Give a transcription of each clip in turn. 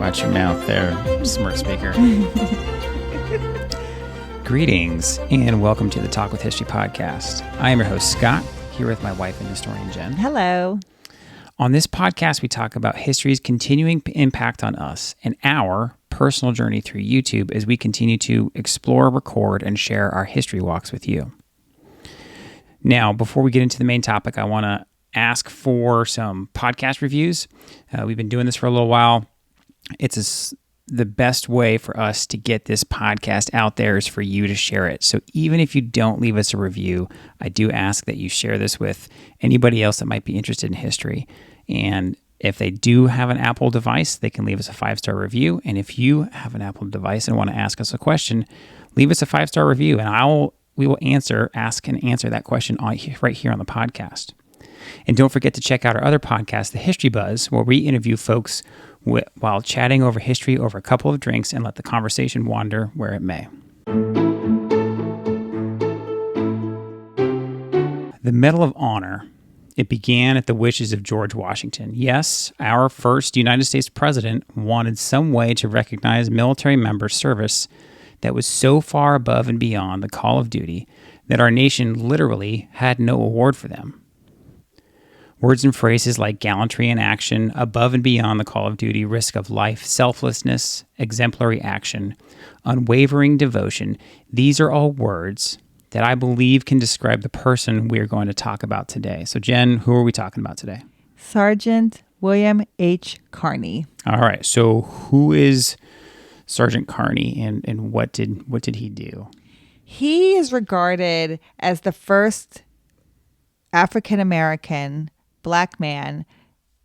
Watch your mouth there, smart speaker. Greetings and welcome to the Talk with History podcast. I am your host, Scott, here with my wife and historian, Jen. Hello. On this podcast, we talk about history's continuing impact on us and our personal journey through YouTube as we continue to explore, record, and share our history walks with you. Now, before we get into the main topic, I want to ask for some podcast reviews. We've been doing this for a little while. It's the best way for us to get this podcast out there is for you to share it. So even if you don't leave us a review, I do ask that you share this with anybody else that might be interested in history. And if they do have an Apple device, they can leave us a 5-star review. And if you have an Apple device and want to ask us a question, leave us a 5-star review, and we will ask that question right here on the podcast. And don't forget to check out our other podcast, The History Buzz, where we interview folks while chatting over history over a couple of drinks and let the conversation wander where it may. The Medal of Honor. It began at the wishes of George Washington. Yes, our first United States president wanted some way to recognize military members' service that was so far above and beyond the call of duty that our nation literally had no award for them. Words and phrases like gallantry in action, above and beyond the call of duty, risk of life, selflessness, exemplary action, unwavering devotion, these are all words that I believe can describe the person we're going to talk about today. So Jen, who are we talking about today? Sergeant William H. Carney. All right, so who is Sergeant Carney and what did he do? He is regarded as the first African-American Black man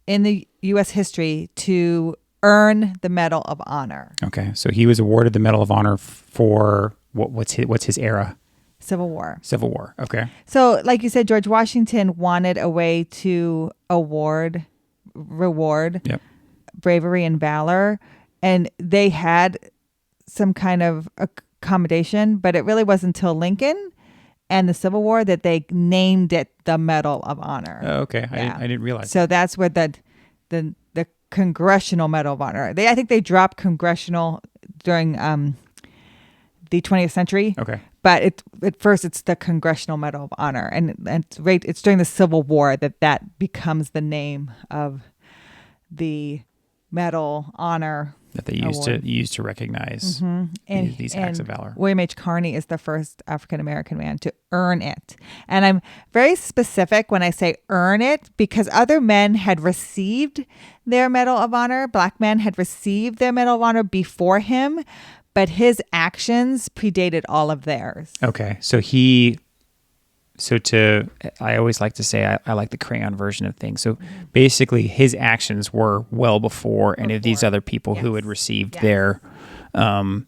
in the U.S. history to earn the Medal of Honor. Okay, so he was awarded the Medal of Honor for what's his era? Civil War. Civil War, okay. So, like you said, George Washington wanted a way to reward bravery and valor, and they had some kind of accommodation, but it really wasn't until Lincoln and the Civil War that they named it the Medal of Honor. Oh, okay. Yeah. I didn't realize. So that's where the Congressional Medal of Honor. I think they dropped Congressional during the 20th century. Okay. But at first it's the Congressional Medal of Honor, and it's during the Civil War that becomes the name of the Medal Honor that they used to recognize these acts of valor. William H. Carney is the first African-American man to earn it. And I'm very specific when I say earn it because other men had received their Medal of Honor. Black men had received their Medal of Honor before him, but his actions predated all of theirs. Okay. I always like to say I like the crayon version of things. So basically his actions were well before any of these other people who had received their or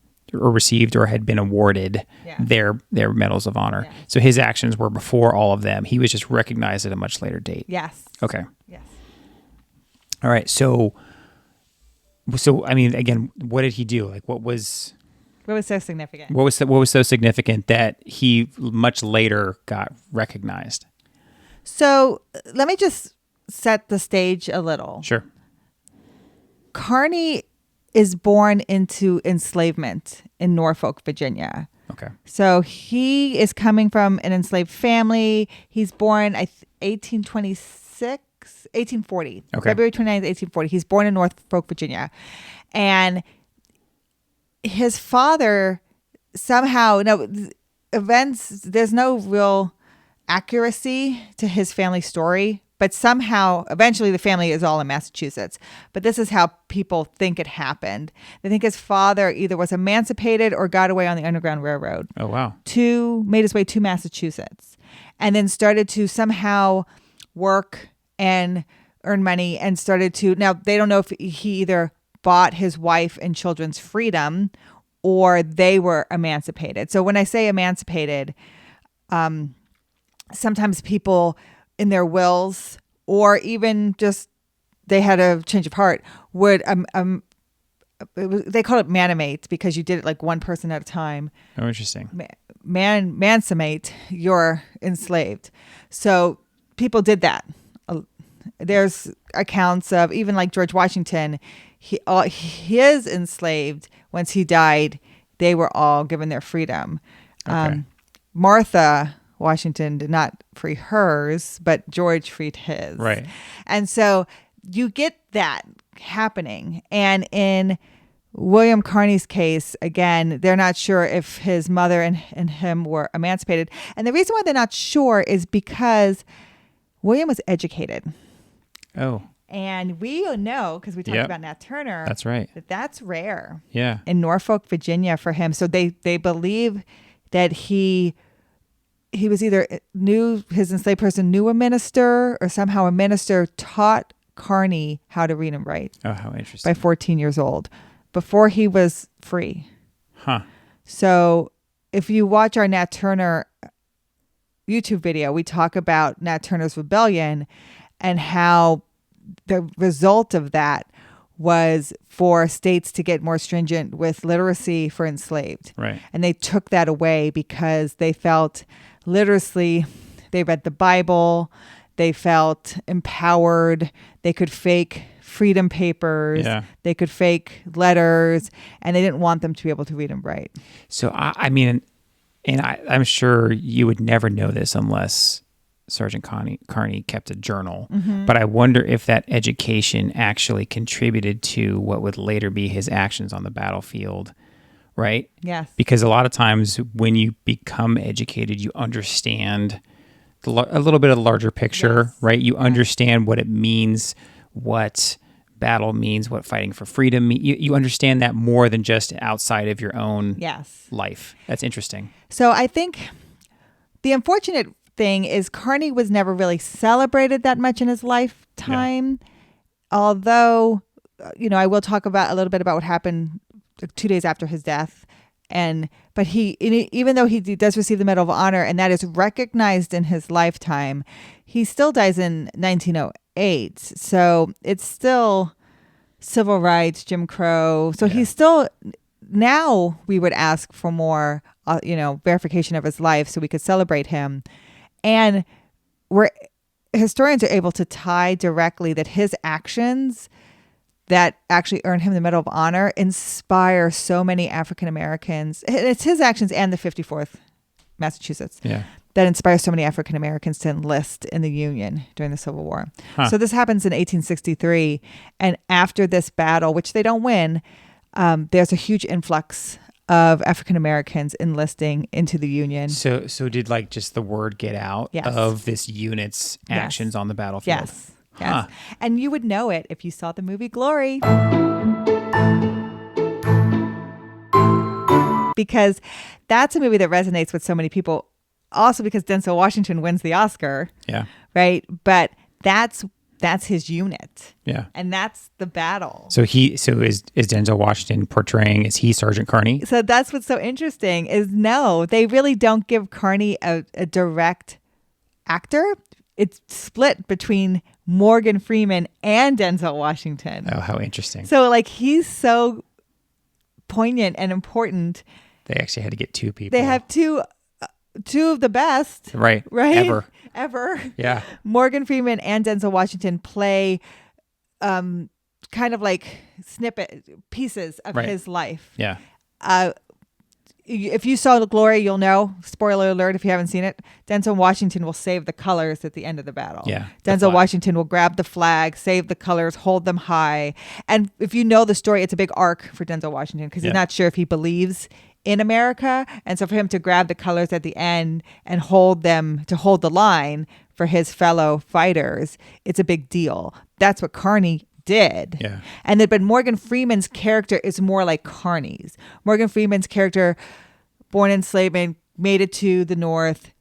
had been awarded their medals of honor. Yes. So his actions were before all of them. He was just recognized at a much later date. Yes. Okay. Yes. All right. So I mean, again, what did he do? Like what was so significant? What was so significant that he much later got recognized? So let me just set the stage a little. Sure. Carney is born into enslavement in Norfolk, Virginia. Okay. So he is coming from an enslaved family. He's born 1840. Okay. February 29th, 1840. He's born in Norfolk, Virginia. And his father somehow, there's no real accuracy to his family story, but somehow, eventually the family is all in Massachusetts. But this is how people think it happened. They think his father either was emancipated or got away on the Underground Railroad. Oh, wow. Made his way to Massachusetts and then started to somehow work and earn money and now they don't know if he either bought his wife and children's freedom or they were emancipated. So when I say emancipated, sometimes people in their wills or even just they had a change of heart would they call it manimate because you did it like one person at a time. Oh, interesting. Mansumate, you're enslaved. So people did that. There's accounts of even like George Washington, his enslaved, once he died, they were all given their freedom. Okay. Martha Washington did not free hers, but George freed his. Right. And so you get that happening. And in William Carney's case, again, they're not sure if his mother and him were emancipated. And the reason why they're not sure is because William was educated. Oh. And we know, because we talked about Nat Turner. That's right. That's rare. Yeah. In Norfolk, Virginia for him. So they believe that he was either his enslaved person knew a minister, or somehow a minister taught Carney how to read and write. Oh, how interesting. By 14 years old, before he was free. Huh. So if you watch our Nat Turner YouTube video, we talk about Nat Turner's rebellion and how the result of that was for states to get more stringent with literacy for enslaved. Right. And they took that away because they felt literacy, they read the Bible, they felt empowered, they could fake freedom papers, they could fake letters, and they didn't want them to be able to read and write. So, I mean, and I'm sure you would never know this unless Sergeant Carney kept a journal, but I wonder if that education actually contributed to what would later be his actions on the battlefield, right? Yes. Because a lot of times when you become educated, you understand a little bit of the larger picture, right? You understand what it means, what battle means, what fighting for freedom means. You understand that more than just outside of your own life. That's interesting. So I think the unfortunate thing is Carney was never really celebrated that much in his lifetime. Although, I will talk about a little bit about what happened 2 days after his death. But even though he does receive the Medal of Honor, and that is recognized in his lifetime, he still dies in 1908. So it's still civil rights, Jim Crow. So he's still, now we would ask for more, verification of his life so we could celebrate him. And historians are able to tie directly that his actions that actually earned him the Medal of Honor inspire so many African Americans. It's his actions and the 54th Massachusetts that inspire so many African Americans to enlist in the Union during the Civil War. So this happens in 1863. And after this battle, which they don't win, there's a huge influx of African Americans enlisting into the Union. So did just the word get out of this unit's actions on the battlefield? Yes. Yes. And you would know it if you saw the movie Glory. Because that's a movie that resonates with so many people. Also because Denzel Washington wins the Oscar. Yeah. Right? But that's his unit. Yeah. And that's the battle. So is Denzel Washington portraying, is he Sergeant Carney? So that's what's so interesting is no, they really don't give Carney a direct actor. It's split between Morgan Freeman and Denzel Washington. Oh, how interesting. So he's so poignant and important. They actually had to get two people. They have two of the best. Right. Ever. Yeah. Morgan Freeman and Denzel Washington play kind of like pieces of his life. Yeah. If you saw the Glory, you'll know, spoiler alert if you haven't seen it, Denzel Washington will save the colors at the end of the battle. Yeah. Denzel Washington will grab the flag, save the colors, hold them high. And if you know the story, it's a big arc for Denzel Washington because he's not sure if he believes in America. And so for him to grab the colors at the end and hold the line for his fellow fighters, it's a big deal. That's what Carney did. Yeah. But Morgan Freeman's character is more like Carney's. Morgan Freeman's character, born in enslavement, made it to the North,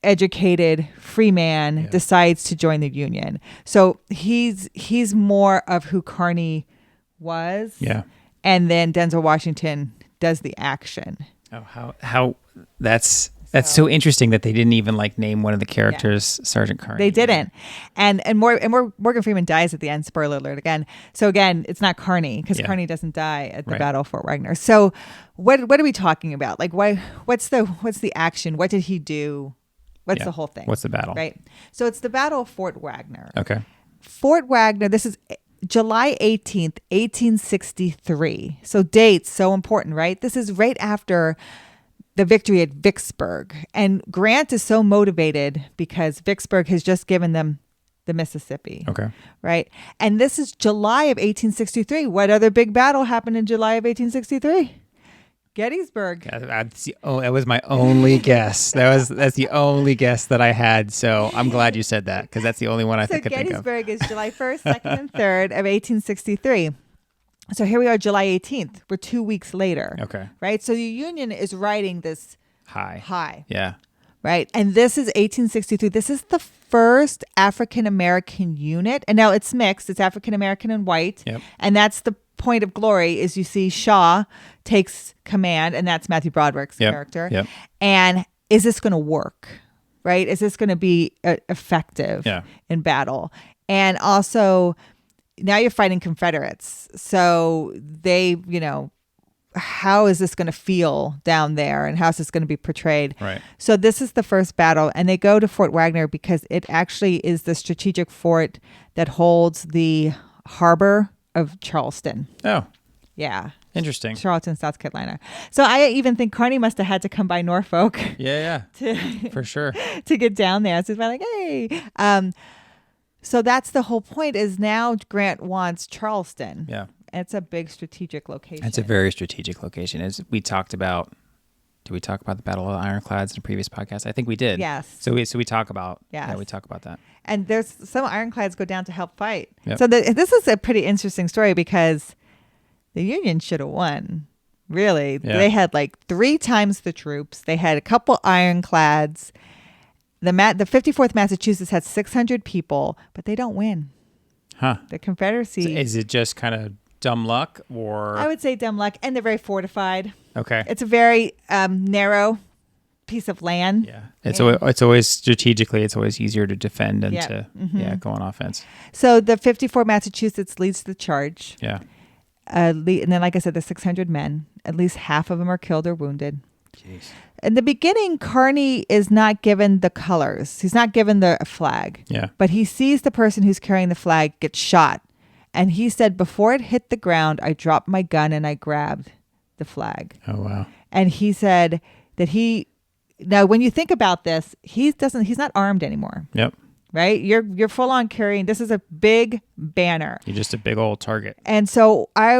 educated, free man, decides to join the Union. So he's more of who Carney was. Yeah. And then Denzel Washington does the action. Oh, how that's so interesting that they didn't even name one of the characters Sergeant Carney. They didn't. And Morgan Freeman dies at the end, spoiler alert again. So again, it's not Carney because Carney doesn't die at the Battle of Fort Wagner. So what are we talking about? What's the action? What did he do What's Yeah. the whole thing? What's the battle? Right. So it's the Battle of Fort Wagner. Okay. Fort Wagner, this is July 18th, 1863. So dates, so important, right? This is right after the victory at Vicksburg. And Grant is so motivated because Vicksburg has just given them the Mississippi. Okay. Right? And this is July of 1863. What other big battle happened in July of 1863? Gettysburg. That was my only guess. That's the only guess that I had. So I'm glad you said that because that's the only one I So could think of. Gettysburg is July 1st, 2nd, and 3rd of 1863. So here we are, July 18th. We're 2 weeks later. Okay. Right? So the Union is riding this High. high. Yeah. Right? And this is 1863. This is the first African-American unit. And now it's mixed. It's African-American and white. Yep. And that's the point of glory is you see Shaw takes command, and that's Matthew Broderick's character. Yep. And is this going to work? Right? Is this going to be effective in battle? And also, now you're fighting Confederates. So they, how is this going to feel down there, and how is this going to be portrayed? Right. So this is the first battle, and they go to Fort Wagner because it actually is the strategic fort that holds the harbor of Charleston. Oh, Yeah. interesting. Charleston, South Carolina. So I even think Carney must have had to come by Norfolk Yeah. For sure. to get down there. So it's like, hey. So that's the whole point is now Grant wants Charleston. Yeah. It's a big strategic location. It's a very strategic location. As we talked about, did we talk about the Battle of the Ironclads in a previous podcast? I think we did. Yes. So we talk about. Yes. Yeah, we talk about that. And there's some ironclads go down to help fight. Yep. So this is a pretty interesting story because the Union should have won. Really. Yeah. They had like 3 times the troops. They had a couple ironclads. The 54th Massachusetts had 600 people, but they don't win. Huh. The Confederacy. So is it just kind of dumb luck or? I would say dumb luck, and they're very fortified. Okay. It's a very narrow piece of land. Yeah. It's always strategically, it's always easier to defend than Yeah. to Mhm. go on offense. So the 54 Massachusetts leads the charge. Yeah. And then, like I said, the 600 men, at least half of them are killed or wounded. Jeez. In the beginning, Carney is not given the colors. He's not given the flag. Yeah. But he sees the person who's carrying the flag get shot. And he said, before it hit the ground, I dropped my gun and I grabbed the flag. Oh, wow. And he said that now when you think about this, he's not armed anymore. Yep. Right? You're full on carrying, this is a big banner. You're just a big old target. And so I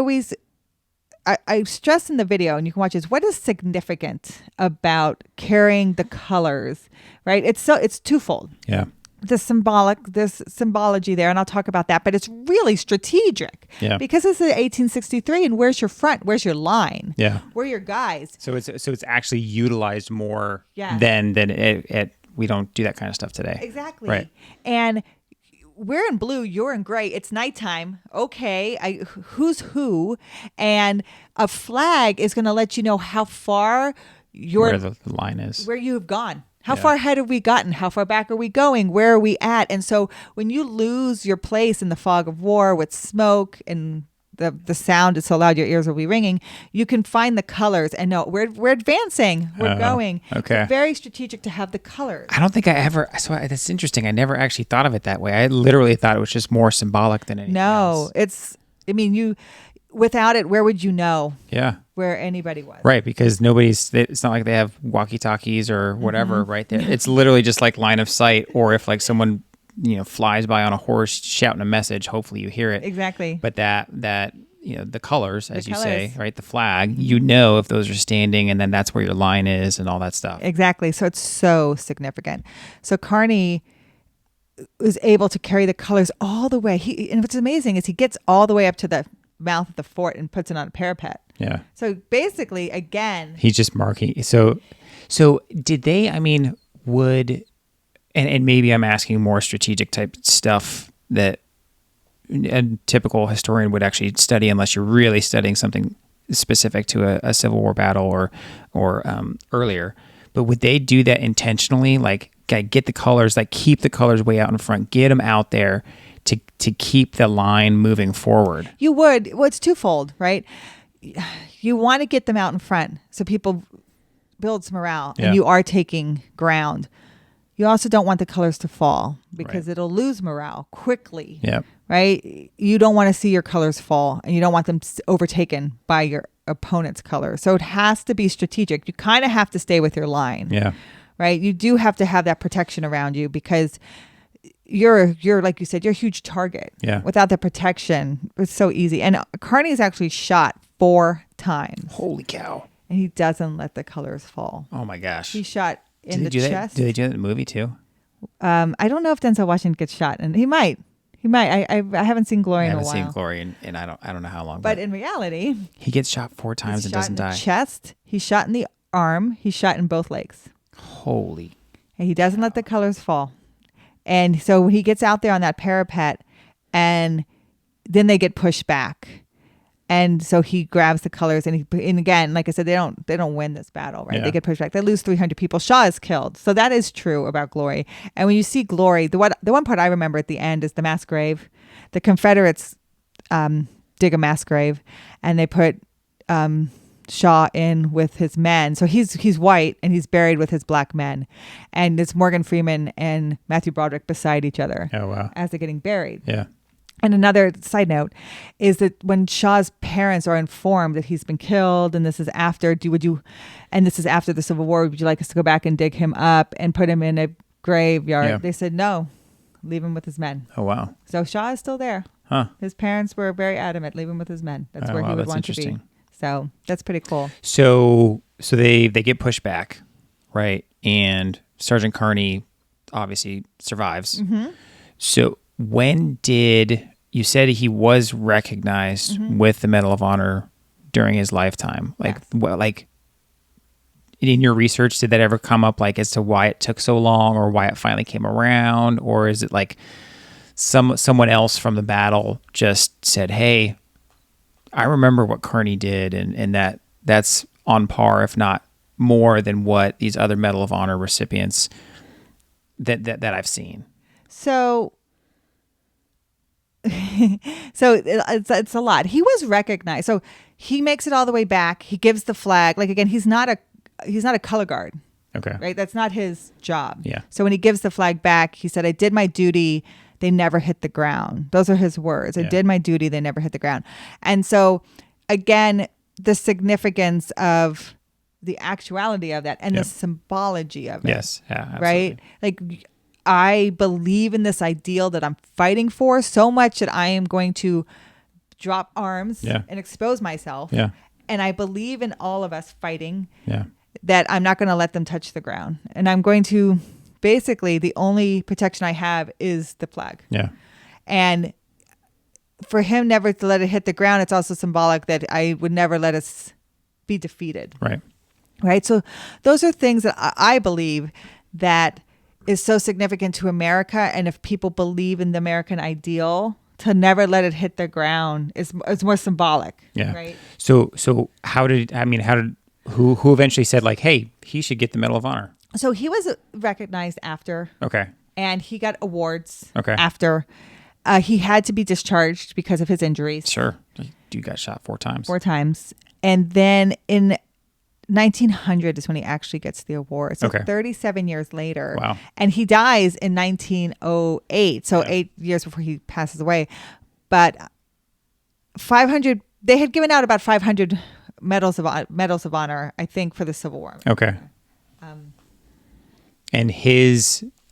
stress in the video, and you can watch this, what is significant about carrying the colors, right? It's twofold. Yeah. There's symbology there, and I'll talk about that, but it's really strategic. Yeah. Because it's 1863, and where's your front? Where's your line? Yeah. Where are your guys? So it's actually utilized more Yeah. than it we don't do that kind of stuff today. Exactly. Right. And we're in blue, you're in gray. It's nighttime. Okay, who's who? And a flag is going to let you know how far Where the line is. where you've gone. How Yeah. far ahead have we gotten? How far back are we going? Where are we at? And so when you lose your place in the fog of war with smoke and the sound is so loud your ears will be ringing, you can find the colors and know we're advancing, we're going. okay. It's very strategic to have the colors. I don't think that's interesting. I never actually thought of it that way. I literally thought it was just more symbolic than anything else. Without it, where would you know Yeah. where anybody was? Right, because it's not like they have walkie-talkies or whatever right there. It's literally just like line of sight, or if like someone, flies by on a horse shouting a message, hopefully you hear it. Exactly. But that the colors, as you say, colors. right, the flag, if those are standing, and then that's where your line is and all that stuff. Exactly. So it's so significant. So Carney was able to carry the colors all the way. And what's amazing is he gets all the way up to the mouth of the fort and puts it on a parapet. Yeah. So basically, again, He's just marking. So did they, and maybe I'm asking more strategic type stuff that a typical historian would actually study, unless you're really studying something specific to a Civil War battle or earlier. But would they do that intentionally? Like, get the colors, like keep the colors way out in front, get them out there to keep the line moving forward. you would. Well, it's twofold, right? You want to get them out in front so people build some morale, Yeah. and you are taking ground. you also don't want the colors to fall because Right. it'll lose morale quickly. Yeah. Right? You don't want to see your colors fall, and you don't want them overtaken by your opponent's color. So it has to be strategic. You kind of have to stay with your line. Yeah. Right? You do have to have that protection around you because you're like you said, you're a huge target. Yeah. Without the protection, it's so easy. And Carney is actually shot 4 times, Holy cow. and he doesn't let the colors fall. Oh my gosh. He's shot in Do the they do that? chest. Do they do that in the movie too? I don't know if Denzel Washington gets shot, and he might. He might. I haven't seen Glory I in a haven't while. seen Glory, and I don't know how long. But in reality, he gets shot 4 times he's and shot doesn't in the die. chest. He's shot in the arm. He's shot in both legs. Holy. And he doesn't let the colors fall. And so when he gets out there on that parapet, and then they get pushed back, and so he grabs the colors, and again, like I said, they don't win this battle, right? Yeah. They get pushed back. They lose 300 people. Shaw is killed. So that is true about Glory. And when you see Glory, the one part I remember at the end is the mass grave. The Confederates dig a mass grave, and they put Shaw in with his men. So he's white, and he's buried with his black men, and it's Morgan Freeman and Matthew Broderick beside each other. Oh wow. As they're getting buried. Yeah. And another side note is that when Shaw's parents are informed that he's been killed, and this is after this is after the Civil War, would you like us to go back and dig him up and put him in a graveyard? Yeah. They said no, leave him with his men. Oh wow. So Shaw is still there. Huh. His parents were very adamant, leave him with his men. That's where he would that's want to be. interesting. So that's pretty cool. So they get pushed back, right? And Sergeant Carney obviously survives. Mm-hmm. So when did you said he was recognized with the Medal of Honor during his lifetime? Like, Yes. what, like in your research, did that ever come up, like as to why it took so long, or why it finally came around, or is it like someone else from the battle just said, "Hey, I remember what Carney did," and that's on par, if not more, than what these other Medal of Honor recipients that I've seen. So it's a lot. He was recognized. So he makes it all the way back. He gives the flag. Like again, he's not a color guard, Okay. right? That's not his job. Yeah. So when he gives the flag back, he said, "I did my duty. They never hit the ground." Those are his words. "I Yeah. did my duty. They never hit the ground." And so again, the significance of the actuality of that and Yep. the symbology of it. Yes. Yeah. Absolutely. Right? Like I believe in this ideal that I'm fighting for so much that I am going to drop arms Yeah. and expose myself. Yeah. And I believe in all of us fighting, Yeah. that I'm not going to let them touch the ground. And I'm going to basically, the only protection I have is the flag. Yeah. And for him never to let it hit the ground, it's also symbolic that I would never let us be defeated. Right. Right. So those are things that I believe that is so significant to America. And if people believe in the American ideal, to never let it hit the ground is more symbolic. Yeah. Right. So who eventually said, like, "Hey, he should get the Medal of Honor"? So he was recognized after, Okay. and he got awards Okay. after. He had to be discharged because of his injuries Sure. Dude got shot 4 times. 4 times. And then in 1900 is when he actually gets the award. So Okay. 37 years later. Wow. And he dies in 1908. So Yeah. 8 years before he passes away. But 500, they had given out about 500 medals of honor, I think, for the Civil War. Okay. And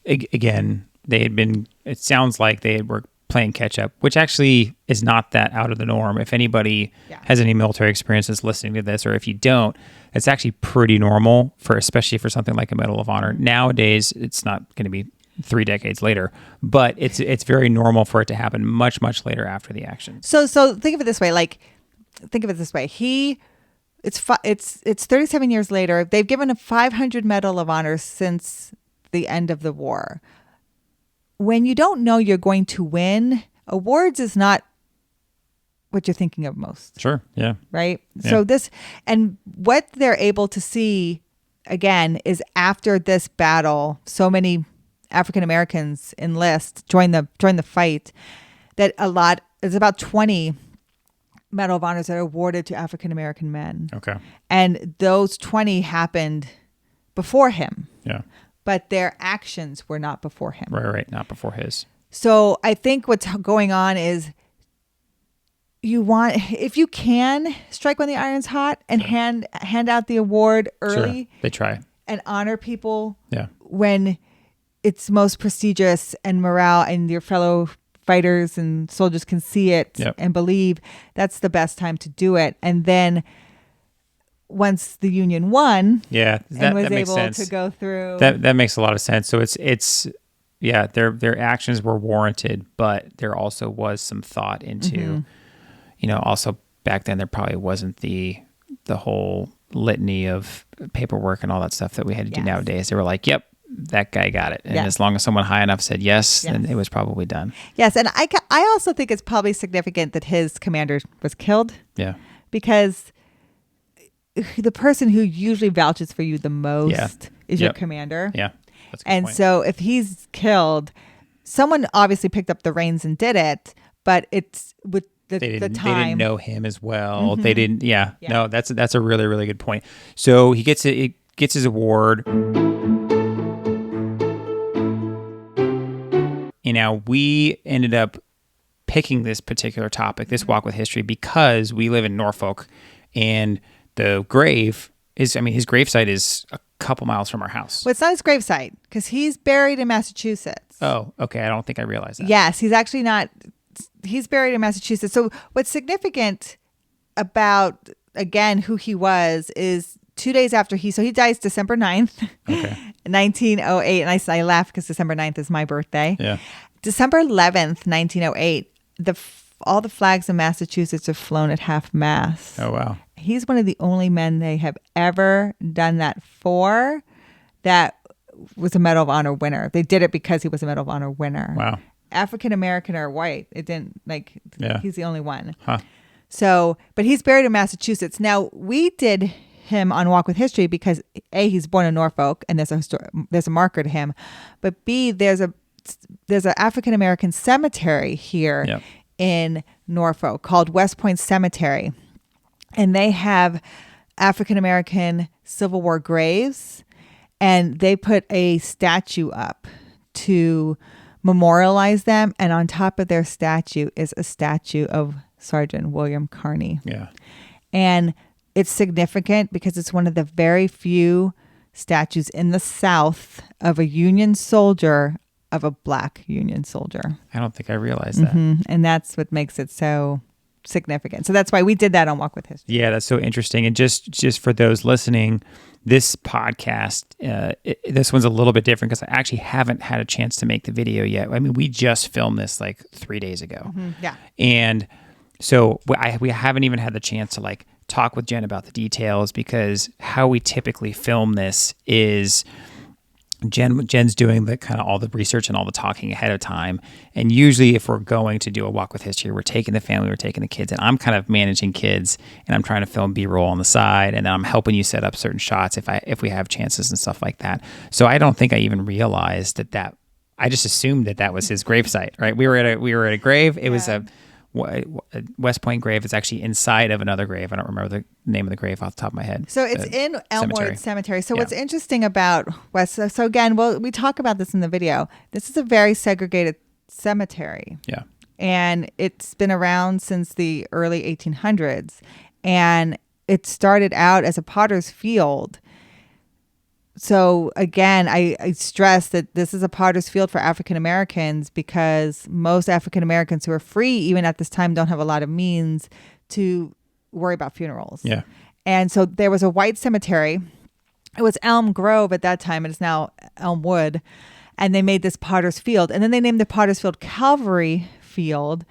again, they had been, it sounds like they were playing catch up, which actually is not that out of the norm. If anybody has any military experience that's listening to this, or if you don't, it's actually pretty normal especially for something like a Medal of Honor. Nowadays, it's not going to be 3 decades later, but it's very normal for it to happen much, much later after the action. So think of it this way. It's 37 years later. They've given a 500 Medal of Honor since the end of the war. When you don't know you're going to win, awards is not what you're thinking of most. Sure. Yeah. Right? Yeah. So and what they're able to see again is after this battle, so many African Americans join the fight, that there's about 20 Medal of Honors that are awarded to African American men. Okay. And those 20 happened before him. Yeah. but their actions were not before him. Right. Not before his. So I think what's going on is if you can strike when the iron's hot and hand out the award early. Sure. They try. And honor people Yeah. when it's most prestigious and morale and your fellow fighters and soldiers can see it and believe, that's the best time to do it. And then once the Union won and was able to go through. That makes a lot of sense. So it's their actions were warranted, but there also was some thought into, also back then there probably wasn't the whole litany of paperwork and all that stuff that we had to do nowadays. They were like, yep, that guy got it. And as long as someone high enough said yes, then it was probably done. Yes. And I also think it's probably significant that his commander was killed. Yeah. Because the person who usually vouches for you the most is your commander. Yeah. That's a good and point. So if he's killed, someone obviously picked up the reins and did it, but it's with the time. They didn't know him as well. They didn't. Yeah. No, that's a really, really good point. So he gets his award. And now we ended up picking this particular topic, this walk with history, because we live in Norfolk, and the grave is, his gravesite is a couple miles from our house. Well, it's not his gravesite because he's buried in Massachusetts. Oh, okay. I don't think I realized that. Yes, he's actually not. He's buried in Massachusetts. So what's significant about, again, who he was is 2 days after he dies December 9th, 1908. And I laugh because December 9th is my birthday. Yeah. December 11th, 1908, all the flags in Massachusetts are flown at half mast. Oh, wow. He's one of the only men they have ever done that for that was a Medal of Honor winner. They did it because he was a Medal of Honor winner. Wow. African American or white. It didn't he's the only one. Huh. So, but he's buried in Massachusetts. Now, we did him on Walk with History because A, he's born in Norfolk and there's a marker to him, but B, there's an African American cemetery here in Norfolk called West Point Cemetery. And they have African American Civil War graves, and they put a statue up to memorialize them. And on top of their statue is a statue of Sergeant William Carney. Yeah. And it's significant because it's one of the very few statues in the South of a Union soldier, of a black Union soldier. I don't think I realized that. And that's what makes it so significant. So that's why we did that on Walk with History. Yeah, that's so interesting. And just for those listening, this podcast, this one's a little bit different because I actually haven't had a chance to make the video yet. We just filmed this like 3 days ago. Yeah. And so we haven't even had the chance to talk with Jen about the details, because how we typically film this is Jen's doing the kind of all the research and all the talking ahead of time. And usually if we're going to do a Walk with History, we're taking the family, we're taking the kids, and I'm kind of managing kids, and I'm trying to film B-roll on the side, and then I'm helping you set up certain shots if we have chances and stuff like that. So I don't think I even realized that I just assumed that was his gravesite, right? We were at a grave. It was a West Point grave. It's actually inside of another grave. I don't remember the name of the grave off the top of my head. So it's in Elmwood Cemetery. So what's interesting about West, so again, we talk about this in the video. This is a very segregated cemetery. Yeah. And it's been around since the early 1800s. And it started out as a potter's field. So again, I stress that this is a potter's field for African Americans because most African Americans who are free, even at this time, don't have a lot of means to worry about funerals. Yeah. And so there was a white cemetery. It was Elm Grove at that time. It is now Elmwood. And they made this potter's field. And then they named the potter's field Calvary Field.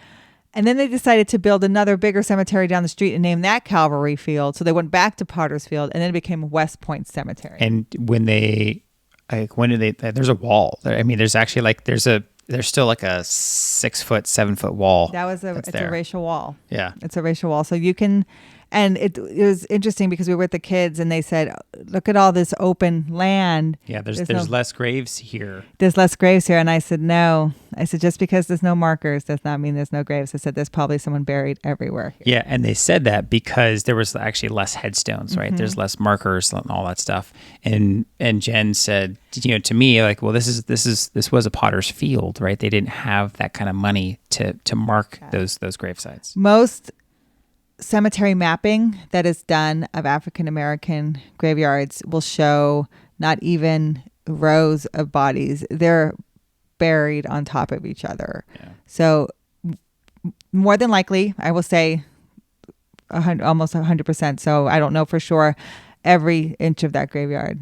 And then they decided to build another bigger cemetery down the street and name that Calvary Field. So they went back to Potter's Field, and then it became West Point Cemetery. And when did they, there's a wall. There's actually there's still like a 6 foot, 7 foot wall. It's a racial wall. Yeah. It's a racial wall. So you can And it was interesting because we were with the kids and they said, look at all this open land. Yeah, there's less graves here. There's less graves here. And I said, no. I said, just because there's no markers does not mean there's no graves. I said, there's probably someone buried everywhere here. Yeah, and they said that because there was actually less headstones, right? There's less markers and all that stuff. And Jen said, to me, like, well, this was a potter's field, right? They didn't have that kind of money to mark those grave sites. Most cemetery mapping that is done of African American graveyards will show not even rows of bodies. They're buried on top of each other. Yeah. So more than likely, I will say almost 100%. So I don't know for sure every inch of that graveyard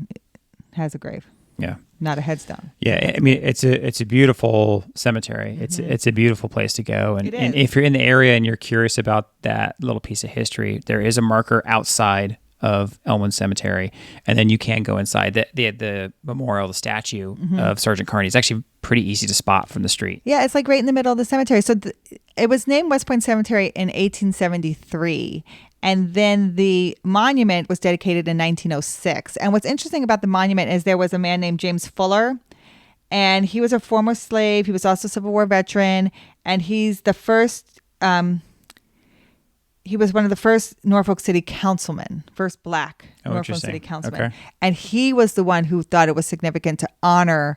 has a grave. Yeah. Not a headstone. Yeah, I mean it's a beautiful cemetery. It's a beautiful place to go, and if you're in the area and you're curious about that little piece of history, there is a marker outside of Elmwood Cemetery, and then you can go inside. The memorial, the statue of Sergeant Carney is actually pretty easy to spot from the street. Yeah, it's like right in the middle of the cemetery. So it was named West Point Cemetery in 1873. And then the monument was dedicated in 1906. And what's interesting about the monument is there was a man named James Fuller, and he was a former slave. He was also a Civil War veteran, and he's the first. He was one of the first Norfolk City councilmen, first black Norfolk City councilman. Okay. And he was the one who thought it was significant to honor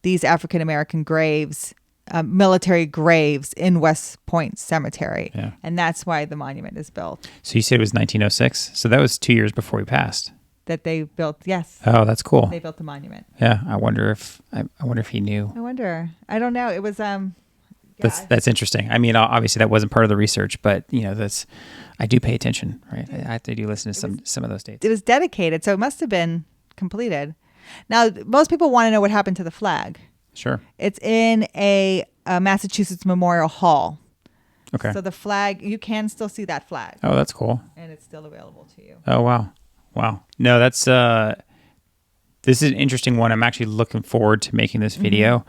these African American graves. Military graves in West Point Cemetery. Yeah. And that's why the monument is built. So you said it was 1906? So that was 2 years before he passed. That they built, yes. Oh, that's cool. They built the monument. Yeah, I wonder if he knew. I don't know. It was That's interesting. I mean, obviously that wasn't part of the research, but I do pay attention, right? I do listen to some of those dates. It was dedicated, so it must have been completed. Now, most people want to know what happened to the flag. Sure. It's in a Massachusetts Memorial Hall. Okay. So the flag, you can still see that flag. Oh, that's cool. And it's still available to you. Oh, wow. No, that's this is an interesting one. I'm actually looking forward to making this video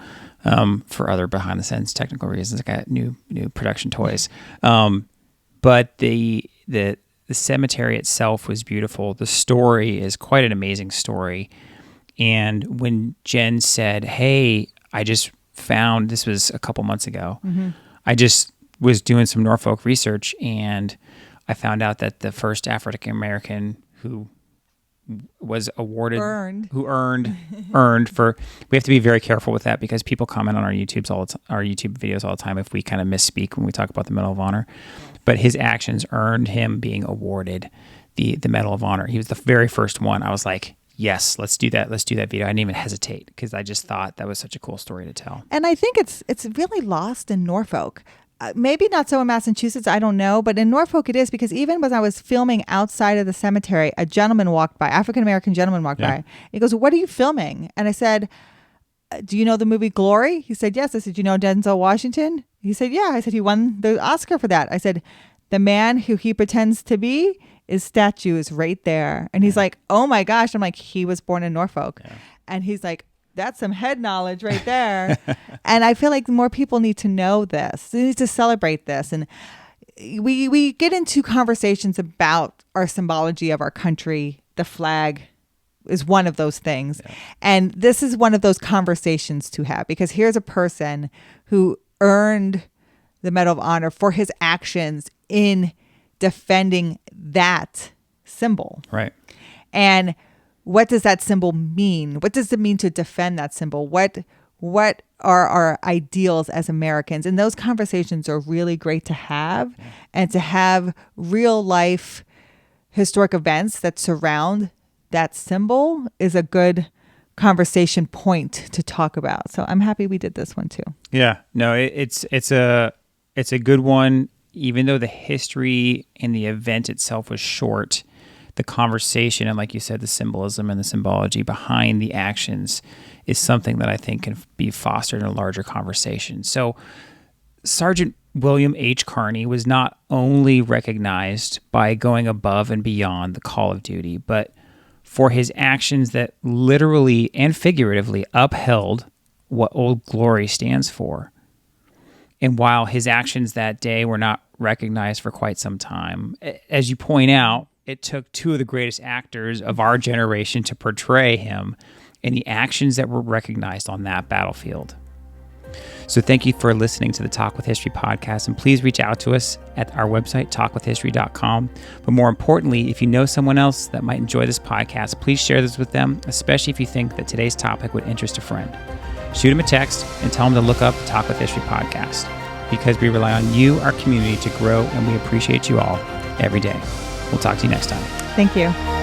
for other behind the scenes technical reasons. I got new production toys. But the cemetery itself was beautiful. The story is quite an amazing story. And when Jen said, "Hey, I just found," this was a couple months ago, I just was doing some Norfolk research, and I found out that the first African American who was awarded, earned for, we have to be very careful with that because people comment on our YouTube videos all the time if we kind of misspeak when we talk about the Medal of Honor. But his actions earned him being awarded the Medal of Honor. He was the very first one. I was like, yes, let's do that. Let's do that video. I didn't even hesitate because I just thought that was such a cool story to tell. And I think it's really lost in Norfolk. Maybe not so in Massachusetts, I don't know, but in Norfolk it is, because even when I was filming outside of the cemetery, a gentleman walked by, African-American gentleman walked by. He goes, "What are you filming?" And I said, "Do you know the movie Glory?" He said, "Yes." I said, "You know Denzel Washington?" He said, "Yeah." I said, "He won the Oscar for that." I said, "The man who he pretends to be, his statue is right there." And he's like, "Oh my gosh." I'm like, "He was born in Norfolk." Yeah. And he's like, "That's some head knowledge right there." And I feel like more people need to know this. They need to celebrate this. And we get into conversations about our symbology of our country. The flag is one of those things. Yeah. And this is one of those conversations to have, because here's a person who earned the Medal of Honor for his actions in defending that symbol. Right. And what does that symbol mean? What does it mean to defend that symbol? What are our ideals as Americans? And those conversations are really great to have, and to have real life historic events that surround that symbol is a good conversation point to talk about. So I'm happy we did this one too. Yeah, no, it's a good one. Even though the history and the event itself was short, the conversation and, like you said, the symbolism and the symbology behind the actions is something that I think can be fostered in a larger conversation. So Sergeant William H. Carney was not only recognized by going above and beyond the call of duty, but for his actions that literally and figuratively upheld what Old Glory stands for. And while his actions that day were not recognized for quite some time. As you point out, it took two of the greatest actors of our generation to portray him and the actions that were recognized on that battlefield. So thank you for listening to the Talk with History podcast, and please reach out to us at our website, talkwithhistory.com. But more importantly, if you know someone else that might enjoy this podcast, please share this with them, especially if you think that today's topic would interest a friend. Shoot them a text and tell them to look up the Talk with History podcast, because we rely on you, our community, to grow, and we appreciate you all every day. We'll talk to you next time. Thank you.